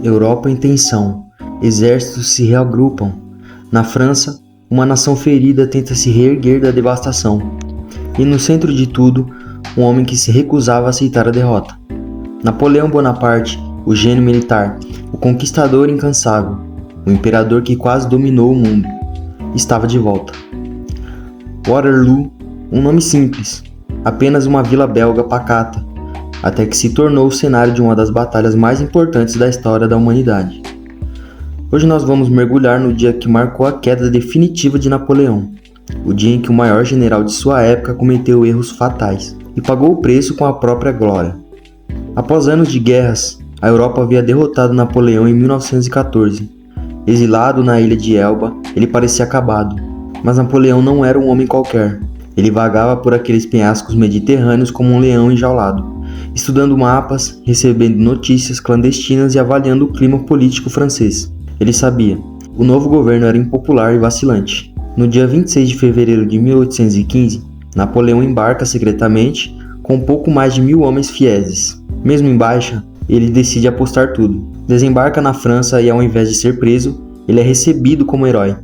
Europa em tensão. Exércitos se reagrupam. Na França, uma nação ferida tenta se reerguer da devastação. E no centro de tudo, um homem que se recusava a aceitar a derrota. Napoleão Bonaparte, o gênio militar, o conquistador incansável, o imperador que quase dominou o mundo, estava de volta. Waterloo, um nome simples, apenas uma vila belga pacata, até que se tornou o cenário de uma das batalhas mais importantes da história da humanidade. Hoje nós vamos mergulhar no dia que marcou a queda definitiva de Napoleão, o dia em que o maior general de sua época cometeu erros fatais e pagou o preço com a própria glória. Após anos de guerras, a Europa havia derrotado Napoleão em 1914. Exilado na ilha de Elba, ele parecia acabado, mas Napoleão não era um homem qualquer. Ele vagava por aqueles penhascos mediterrâneos como um leão enjaulado, estudando mapas, recebendo notícias clandestinas e avaliando o clima político francês. Ele sabia, o novo governo era impopular e vacilante. No dia 26 de fevereiro de 1815, Napoleão embarca secretamente com pouco mais de 1.000 homens fiéis. Mesmo em baixa, ele decide apostar tudo. Desembarca na França e, ao invés de ser preso, ele é recebido como herói.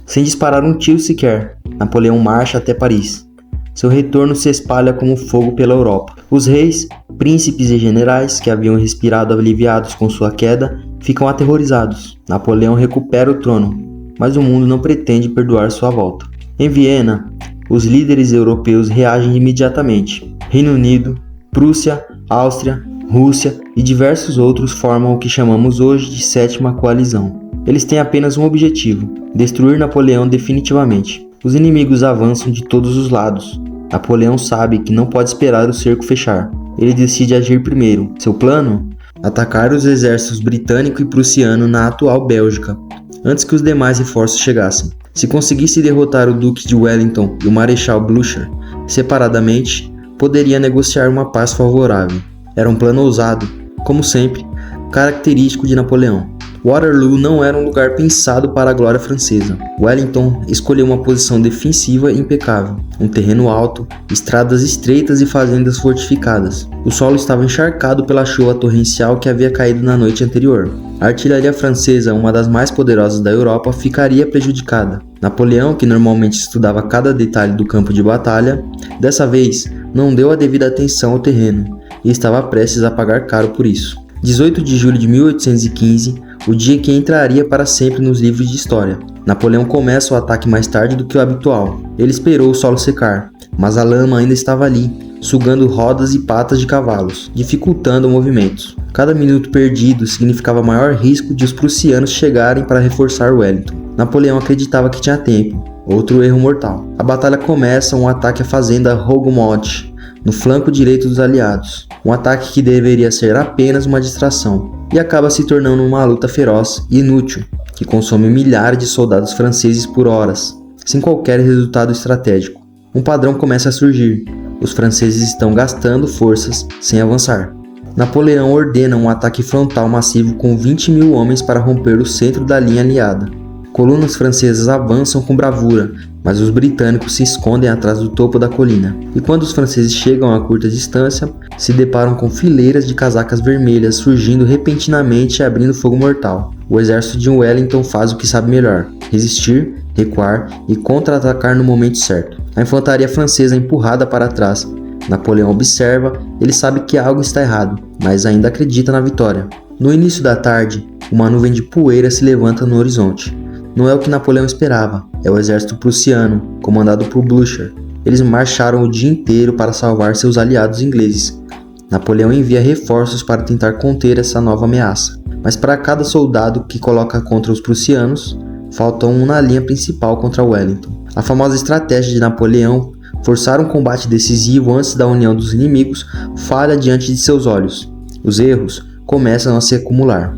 Sem disparar um tiro sequer, Napoleão marcha até Paris. Seu retorno se espalha como fogo pela Europa. Os reis, príncipes e generais, que haviam respirado aliviados com sua queda, ficam aterrorizados. Napoleão recupera o trono, mas o mundo não pretende perdoar sua volta. Em Viena, os líderes europeus reagem imediatamente. Reino Unido, Prússia, Áustria, Rússia e diversos outros formam o que chamamos hoje de Sétima Coalizão. Eles têm apenas um objetivo: destruir Napoleão definitivamente. Os inimigos avançam de todos os lados. Napoleão sabe que não pode esperar o cerco fechar. Ele decide agir primeiro. Seu plano? Atacar os exércitos britânico e prussiano na atual Bélgica, antes que os demais reforços chegassem. Se conseguisse derrotar o Duque de Wellington e o Marechal Blucher separadamente, poderia negociar uma paz favorável. Era um plano ousado, como sempre, característico de Napoleão. Waterloo não era um lugar pensado para a glória francesa. Wellington escolheu uma posição defensiva impecável, um terreno alto, estradas estreitas e fazendas fortificadas. O solo estava encharcado pela chuva torrencial que havia caído na noite anterior. A artilharia francesa, uma das mais poderosas da Europa, ficaria prejudicada. Napoleão, que normalmente estudava cada detalhe do campo de batalha, dessa vez não deu a devida atenção ao terreno e estava prestes a pagar caro por isso. 18 de julho de 1815, o dia que entraria para sempre nos livros de história. Napoleão começa o ataque mais tarde do que o habitual. Ele esperou o solo secar, mas a lama ainda estava ali, sugando rodas e patas de cavalos, dificultando movimentos. Cada minuto perdido significava maior risco de os prussianos chegarem para reforçar Wellington. Napoleão acreditava que tinha tempo. Outro erro mortal. A batalha começa um ataque à fazenda Hougomont, no flanco direito dos aliados. Um ataque que deveria ser apenas uma distração, e acaba se tornando uma luta feroz e inútil, que consome milhares de soldados franceses por horas, sem qualquer resultado estratégico. Um padrão começa a surgir. Os franceses estão gastando forças sem avançar. Napoleão ordena um ataque frontal massivo com 20.000 homens para romper o centro da linha aliada. Colunas francesas avançam com bravura, mas os britânicos se escondem atrás do topo da colina. E quando os franceses chegam a curta distância, se deparam com fileiras de casacas vermelhas surgindo repentinamente e abrindo fogo mortal. O exército de Wellington faz o que sabe melhor: resistir, recuar e contra-atacar no momento certo. A infantaria francesa é empurrada para trás. Napoleão observa, ele sabe que algo está errado, mas ainda acredita na vitória. No início da tarde, uma nuvem de poeira se levanta no horizonte. Não é o que Napoleão esperava, é o exército prussiano, comandado por Blucher. Eles marcharam o dia inteiro para salvar seus aliados ingleses. Napoleão envia reforços para tentar conter essa nova ameaça, mas para cada soldado que coloca contra os prussianos, falta um na linha principal contra Wellington. A famosa estratégia de Napoleão, forçar um combate decisivo antes da união dos inimigos, falha diante de seus olhos. Os erros começam a se acumular.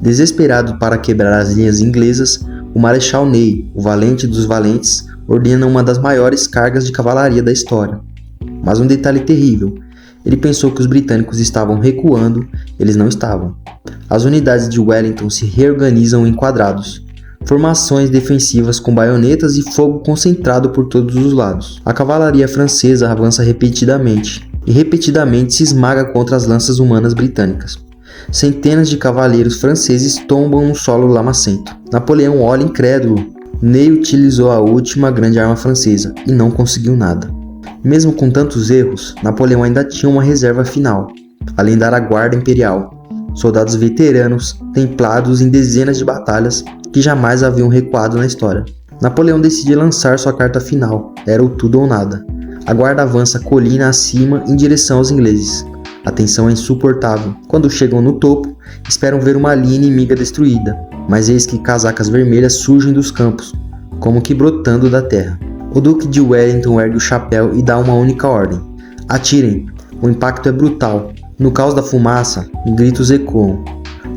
Desesperado para quebrar as linhas inglesas, o Marechal Ney, o valente dos valentes, ordena uma das maiores cargas de cavalaria da história. Mas um detalhe terrível: ele pensou que os britânicos estavam recuando, eles não estavam. As unidades de Wellington se reorganizam em quadrados, formações defensivas com baionetas e fogo concentrado por todos os lados. A cavalaria francesa avança repetidamente, e repetidamente se esmaga contra as lanças humanas britânicas. Centenas de cavaleiros franceses tombam no solo lamacento. Napoleão olha incrédulo. Ney utilizou a última grande arma francesa e não conseguiu nada. Mesmo com tantos erros, Napoleão ainda tinha uma reserva final, a lendária Guarda Imperial, soldados veteranos, templados em dezenas de batalhas que jamais haviam recuado na história. Napoleão decide lançar sua carta final, era o tudo ou nada. A guarda avança colina acima em direção aos ingleses. A tensão é insuportável. Quando chegam no topo, esperam ver uma linha inimiga destruída, mas eis que casacas vermelhas surgem dos campos, como que brotando da terra. O Duque de Wellington ergue o chapéu e dá uma única ordem: atirem! O impacto é brutal. No caos da fumaça, gritos ecoam.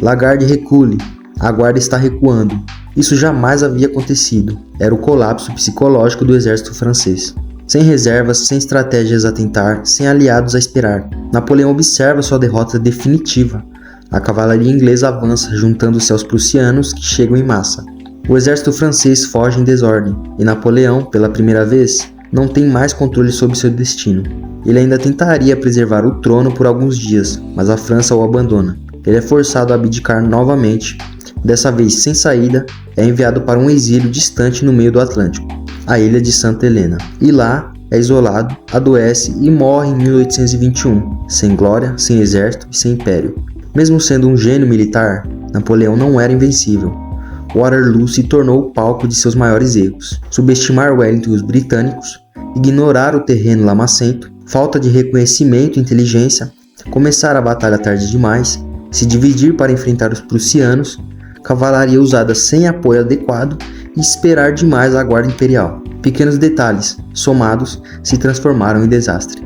Lagarde recule! A guarda está recuando. Isso jamais havia acontecido. Era o colapso psicológico do exército francês. Sem reservas, sem estratégias a tentar, sem aliados a esperar, Napoleão observa sua derrota definitiva. A cavalaria inglesa avança, juntando-se aos prussianos que chegam em massa. O exército francês foge em desordem, e Napoleão, pela primeira vez, não tem mais controle sobre seu destino. Ele ainda tentaria preservar o trono por alguns dias, mas a França o abandona. Ele é forçado a abdicar novamente. Dessa vez sem saída, é enviado para um exílio distante no meio do Atlântico, a ilha de Santa Helena. E lá, é isolado, adoece e morre em 1821, sem glória, sem exército e sem império. Mesmo sendo um gênio militar, Napoleão não era invencível. Waterloo se tornou o palco de seus maiores erros. Subestimar Wellington e os britânicos, ignorar o terreno lamacento, falta de reconhecimento e inteligência, começar a batalha tarde demais, se dividir para enfrentar os prussianos, cavalaria usada sem apoio adequado e esperar demais a guarda imperial. Pequenos detalhes, somados, se transformaram em desastre.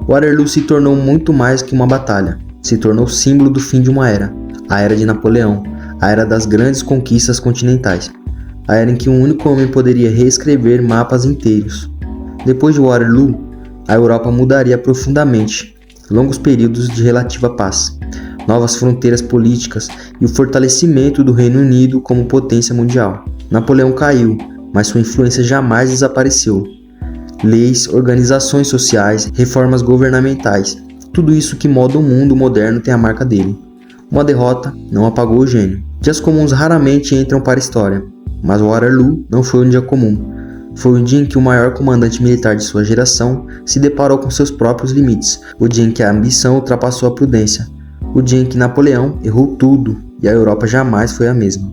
Waterloo se tornou muito mais que uma batalha. Se tornou símbolo do fim de uma era, a era de Napoleão, a era das grandes conquistas continentais, a era em que um único homem poderia reescrever mapas inteiros. Depois de Waterloo, a Europa mudaria profundamente. Longos períodos de relativa paz, novas fronteiras políticas e o fortalecimento do Reino Unido como potência mundial. Napoleão caiu, mas sua influência jamais desapareceu. Leis, organizações sociais, reformas governamentais, tudo isso que molda o mundo moderno tem a marca dele. Uma derrota não apagou o gênio. Dias comuns raramente entram para a história, mas Waterloo não foi um dia comum. Foi o dia em que o maior comandante militar de sua geração se deparou com seus próprios limites, o dia em que a ambição ultrapassou a prudência, o dia em que Napoleão errou tudo e a Europa jamais foi a mesma.